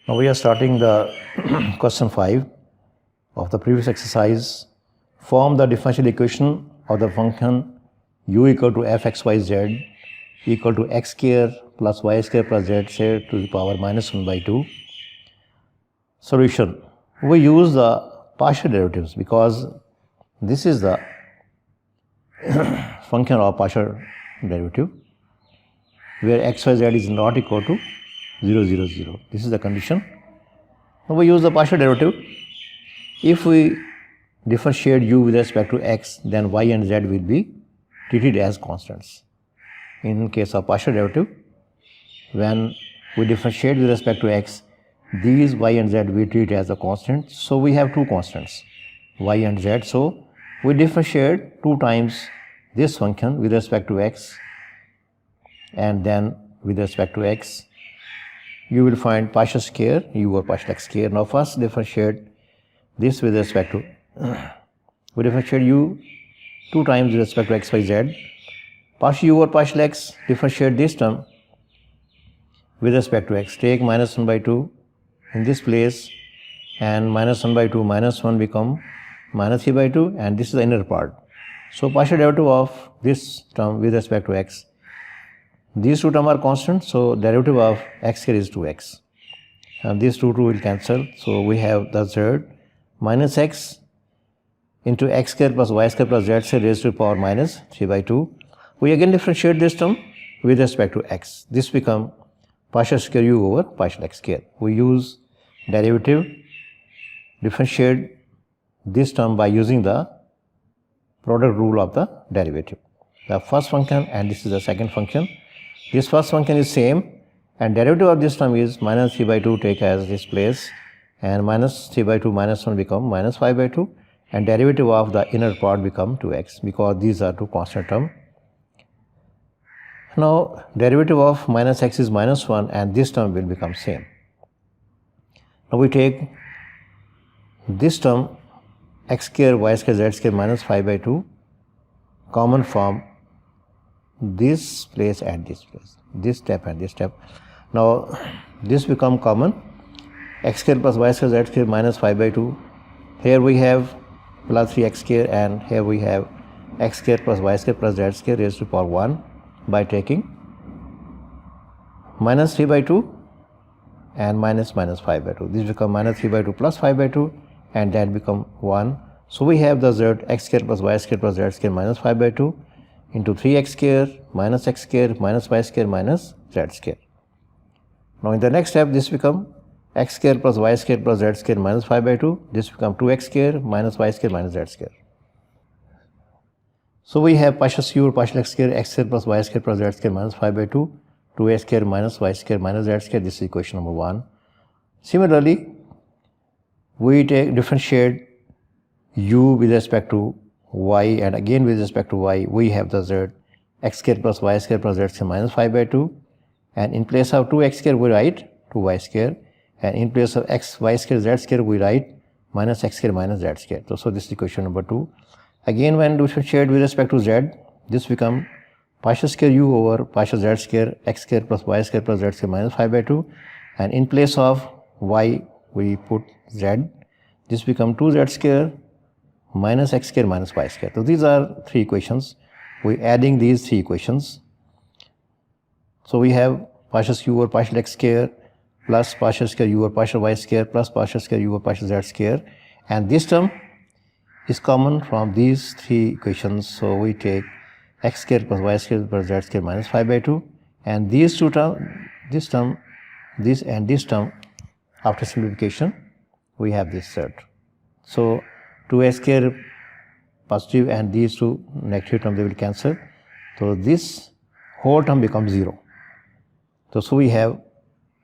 Now we are starting the question 5 of the previous exercise. Form the differential equation of the function u equal to fxyz equal to x square plus y square plus z square to the power minus 1 by 2. Solution. We use the partial derivatives because this is the function of partial derivative where xyz is not equal to 0, 0, 0. This is the condition. Now we use the partial derivative. If we differentiate u with respect to x, then y and z will be treated as constants. In case of partial derivative, when we differentiate with respect to x, these y and z we treat as a constant. So we have two constants, y and z. So we differentiate 2 times this function with respect to x, and then with respect to x, you will find partial square u or partial x square. Now first differentiate this with respect to, we differentiate u 2 times with respect to x by z. Partial u or partial x, differentiate this term with respect to x. Take minus 1 by 2 in this place, and minus 1 by 2 minus 1 become minus 3 by 2, and this is the inner part. So partial derivative of this term with respect to x, these two terms are constant, so derivative of x square is 2x, and these two will cancel. So we have the z minus x into x square plus y square plus z square raised to the power minus 3 by 2. We again differentiate this term with respect to x. This become partial square u over partial x square. We use derivative, differentiate this term by using the product rule of the derivative. The first function and this is the second function. This first function is same, and derivative of this term is minus 3 by 2 take as this place, and minus 3 by 2 minus 1 become minus 5 by 2, and derivative of the inner part become 2x because these are two constant terms. Now derivative of minus x is minus 1, and this term will become same. Now we take this term x square y square z square minus 5 by 2 common from this place and this place, this step and this step. Now this become common, x square plus y square z square minus 5 by 2. Here we have plus 3x square, and here we have x square plus y square plus z square raised to power 1 by taking minus 3 by 2 and minus 5 by 2. This become minus 3 by 2 plus 5 by 2, and that become 1. So we have the z x square plus y square plus z square minus 5 by 2 into 3x square minus x square minus y square minus z square. Now in the next step, this become x square plus y square plus z square minus 5 by 2. This become 2x square minus y square minus z square. So we have partial u or partial x square plus y square plus z square minus 5 by 2, 2a square minus y square minus z square. This is equation number 1. Similarly, we differentiate u with respect to y, and again with respect to y, we have the z x square plus y square plus z square minus 5 by 2, and in place of 2x square we write 2y square, and in place of x y square z square we write minus x square minus z square. So this is equation number 2. Again, when differentiate with respect to z, this become partial square u over partial z square x square plus y square plus z square minus 5 by 2, and in place of y we put z. This become 2z square minus x square minus y square. So these are 3 equations. We adding these 3 equations. So we have partial u over partial x square plus partial square u over partial y square plus partial square u over partial z square, and this term is common from these 3 equations. So we take x square plus y square plus z square minus 5 by 2, and these two terms, this term, this and this term, after simplification we have this z. So 2a square positive and these two negative terms, they will cancel. So this whole term becomes 0. So we have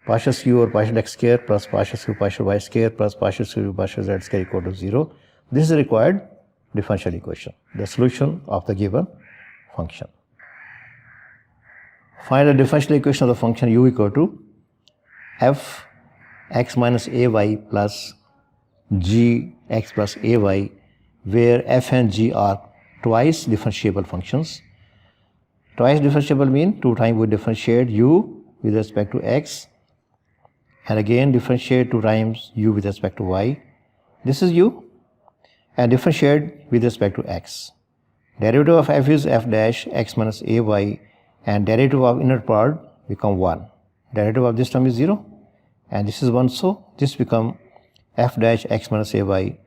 partial u or partial x square plus partial u partial y square plus partial u partial z square equal to 0. This is the required differential equation, the solution of the given function. Find the differential equation of the function u equal to f x minus ay plus g x plus ay, where f and g are twice differentiable functions. Twice differentiable mean 2 times we differentiate u with respect to x and again differentiate two times u with respect to y. This is u, and differentiate with respect to x. Derivative of f is f dash x minus ay, and derivative of inner part become 1. Derivative of this term is 0, and this is 1, so this become f dash x minus ay.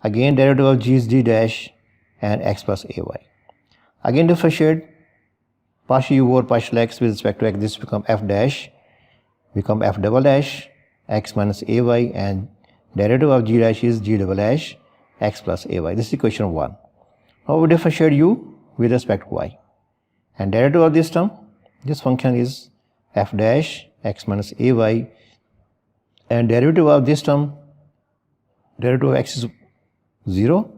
Again derivative of g is g dash and x plus ay. Again differentiate partial u over partial x with respect to x. This become f dash, become f double dash x minus ay, and derivative of g dash is g double dash x plus ay. This is equation 1. Now we differentiate u with respect to y, and derivative of this term, this function is f dash x minus ay, and derivative of this term, derivative of x is 0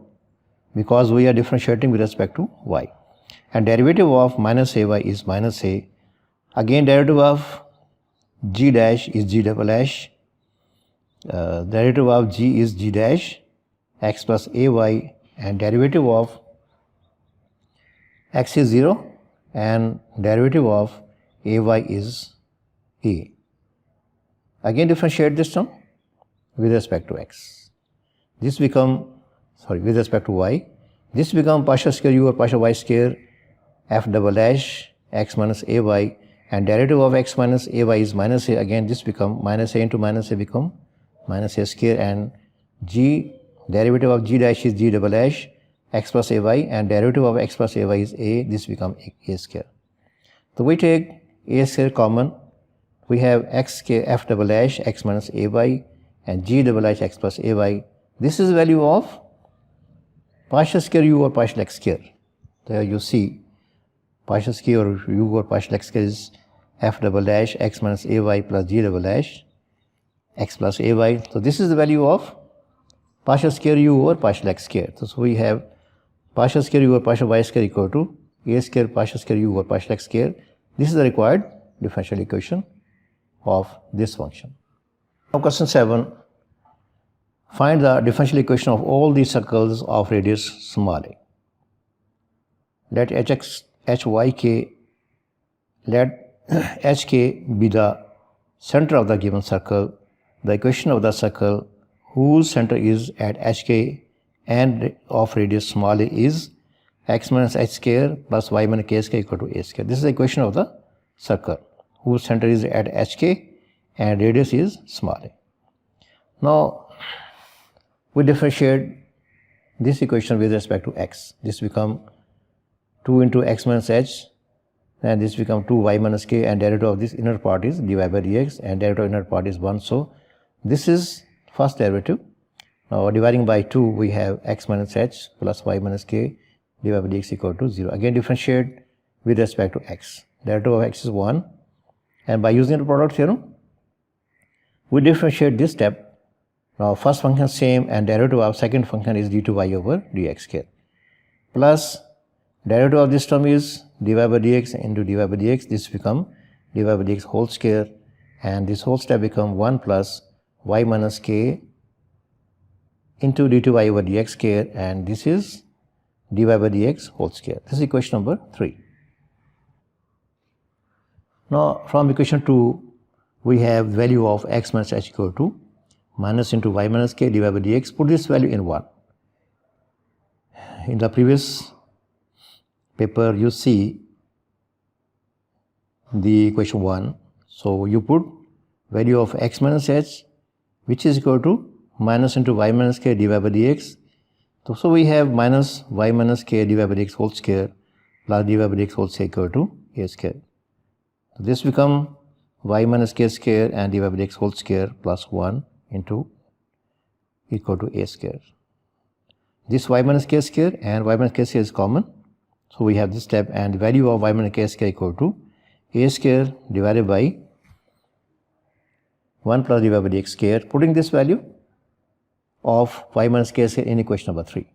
because we are differentiating with respect to y, and derivative of minus ay is minus a. Again derivative of g dash is g double dash, derivative of g is g dash x plus ay, and derivative of x is 0 and derivative of ay is a. Again differentiate this term with respect to x. This become, with respect to y, this become partial square u or partial y square f double dash x minus ay, and derivative of x minus ay is minus a. Again this become minus a into minus a become minus a square, and g, derivative of g dash is g double dash x plus ay, and derivative of x plus ay is a. This become a square. So we take a square common. We have x square f double dash x minus ay and g double dash x plus ay. This is the value of partial square u or partial x square. There you see partial square or u or partial x square is f double dash x minus ay plus g double dash x plus ay. So this is the value of partial square u over partial x square. So we have partial square u over partial y square equal to a square partial square u over partial x square. This is the required differential equation of this function. Now question 7. Find the differential equation of all the circles of radius small a. Let hyk, let hk be the center of the given circle. The equation of the circle whose center is at hk and of radius small a is x minus h square plus y minus k square equal to a square. This is the equation of the circle whose center is at hk and radius is small a. Now we differentiate this equation with respect to x. This become 2 into x minus h, and this become 2y minus k, and derivative of this inner part is dy by dx, and derivative of inner part is 1. So this is first derivative. Now dividing by 2 we have x minus h plus y minus k dy by dx equal to 0. Again differentiate with respect to x. Derivative of x is 1, and by using the product theorem we differentiate this step. Now first function same, and derivative of second function is d2y over dx square, plus derivative of this term is dy by dx into dy by dx. This become dy by dx whole square, and this whole step become 1 plus y minus k into d2y over dx square, and this is dy by dx whole square. This is equation number 3. Now from equation 2 we have value of x minus h equal to minus into y minus k dy by dx. Put this value in 1. In the previous paper you see the equation 1. So you put value of x minus h, which is equal to minus into y minus k dy by dx. So we have minus y minus k dy by dx whole square plus dy by dx whole square equal to a square. So this become y minus k square and dy by dx whole square plus 1 into equal to a square. This y minus k square and y minus k square is common. So we have this step, and the value of y minus k square equal to a square divided by 1 plus dy by dx square. Putting this value of y minus k square in equation number 3.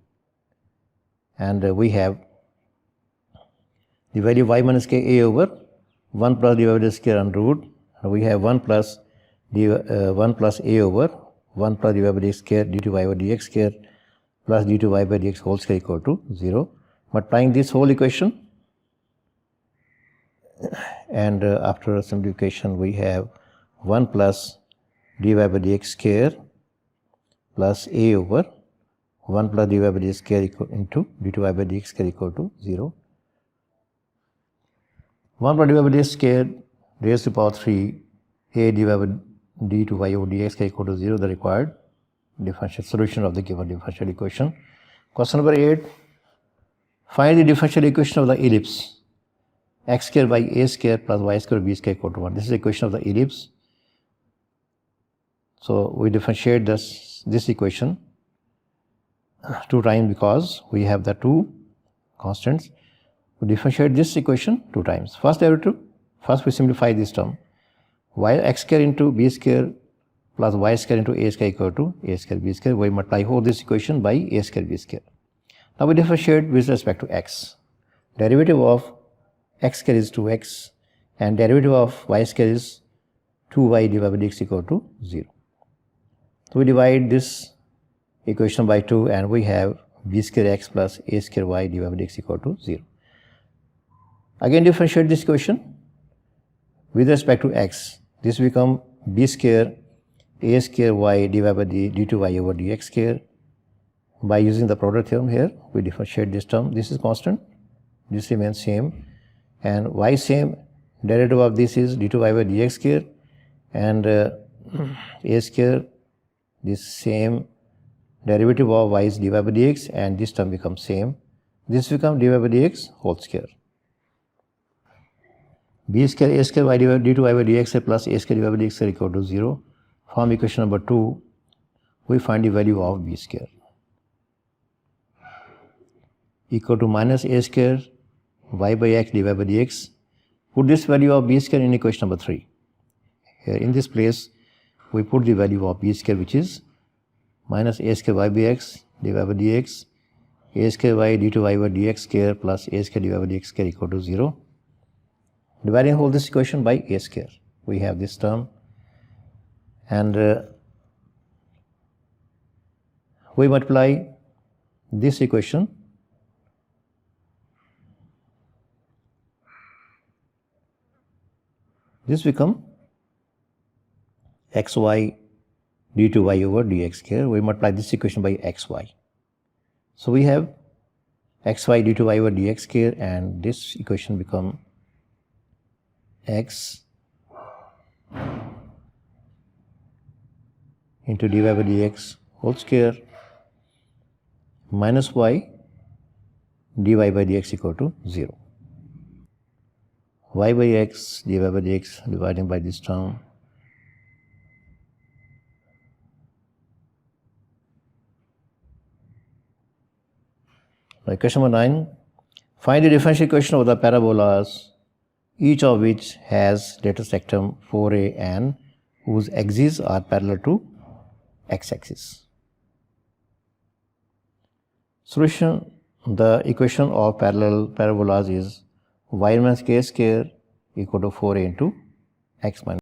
And we have the value of y minus k a over 1 plus dy by dx square under root. And we have 1 plus a over 1 plus dy by dx square d2y over dx square plus d2y by dx whole square equal to 0. Multiplying this whole equation, and after simplification we have 1 plus dy by dx square plus a over 1 plus dy by dx square into d2y by dx square equal to 0. 1 plus dy by dx square raised to power 3 a dy by d2y over dx square equal to 0, the required differential solution of the given differential equation. Question number 8. Find the differential equation of the ellipse x square by a square plus y square b square equal to 1. This is the equation of the ellipse. So we differentiate this equation 2 times because we have the 2 constants. We differentiate this equation 2 times. First we simplify this term. Y x square into b square plus y square into a square equal to a square b square. We multiply whole this equation by a square b square. Now we differentiate with respect to x. Derivative of x square is 2x and derivative of y square is 2y divided by dx equal to 0. So we divide this equation by 2 and we have b square x plus a square y divided by dx equal to 0. Again differentiate this equation with respect to x. This become b square a square y divided by d2y over dx square. By using the product theorem here, we differentiate this term. This is constant, this remains same, and y same. Derivative of this is d2y by dx square, and a square, this same. Derivative of y is dy by dx, and this term becomes same. This becomes dy by dx whole square. b square a square y d2y by dx square plus a square dy by dx square equal to 0. From equation number 2, we find the value of b square equal to minus a square y by x divided by dx. Put this value of b square in equation number 3. Here in this place, we put the value of b square, which is minus a square y by x divided by dx, a square y d2y by dx square plus a square divided by dx square equal to 0. Dividing whole this equation by a square, we have this term, and we multiply this equation this become xy d2y over dx square. We multiply this equation by xy. So we have xy d2y over dx square, and this equation become x into dy by dx whole square minus y dy by dx equal to 0. Y by x dy by dx dividing by this term Question number 9. Find the differential equation of the parabolas, each of which has data sectum 4a and whose axes are parallel to x-axis. Solution: the equation of parallel parabolas is y minus k square equal to 4a into x minus